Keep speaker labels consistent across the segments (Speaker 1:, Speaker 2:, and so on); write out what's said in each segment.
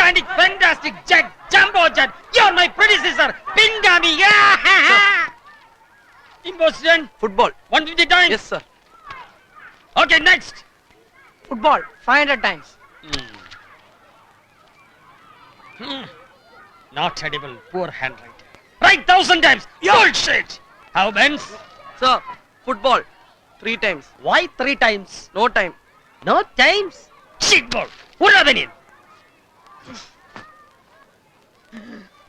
Speaker 1: outstanding, fantastic, jet, jumbo jet. You're my predecessor, Pingami. Impossible.
Speaker 2: Football.
Speaker 1: 150 times.
Speaker 2: Yes, sir.
Speaker 1: Okay, next.
Speaker 3: Football 500 times.
Speaker 1: Not edible, poor handwriting. Right, 1,000 times. Bullshit. How Benz?
Speaker 2: Sir, football 3 times.
Speaker 1: Why 3 times?
Speaker 2: No time.
Speaker 1: No times. Shit ball. What are they in?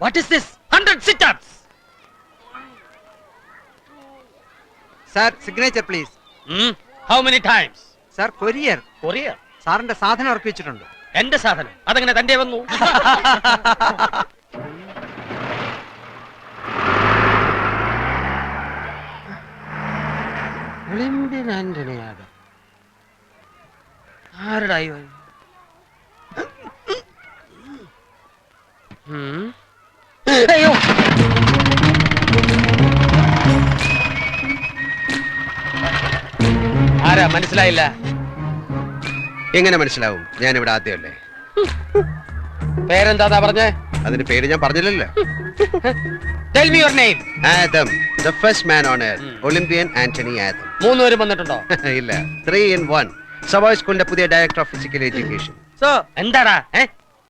Speaker 1: What is this? 100 sit-ups.
Speaker 4: Sir, signature please.
Speaker 1: How many times?
Speaker 4: Sir, courier.
Speaker 1: Courier.
Speaker 4: സാറിന്റെ സാധനം ഇറക്കി വെച്ചിട്ടുണ്ട്.
Speaker 1: എന്റെ സാധനം അതങ്ങനെ തന്റെ വന്നു. Olympian ആന്റണിയാകും. ആരുടെ ഇവൻ? അയ്യോ, ആരാ മനസ്സിലായില്ല?
Speaker 5: എങ്ങനെ മനസ്സിലാവും? ഞാൻ ഇവിടെ ആദ്യമല്ലേ.
Speaker 1: പേരെന്താ പറഞ്ഞേ?
Speaker 5: അതിന്റെ പേര് ഞാൻ പറഞ്ഞില്ലല്ലോ.
Speaker 1: Tell me your name.
Speaker 5: Adam, the first man on earth. Olympian Antony Adam.
Speaker 1: 3 പേരും വന്നിട്ടുണ്ടോ?
Speaker 5: ഇല്ല, 3 in 1. സവായ് സ്കൂളിന്റെ പുതിയ director of physical education.
Speaker 2: Sir,
Speaker 1: എന്താടാ?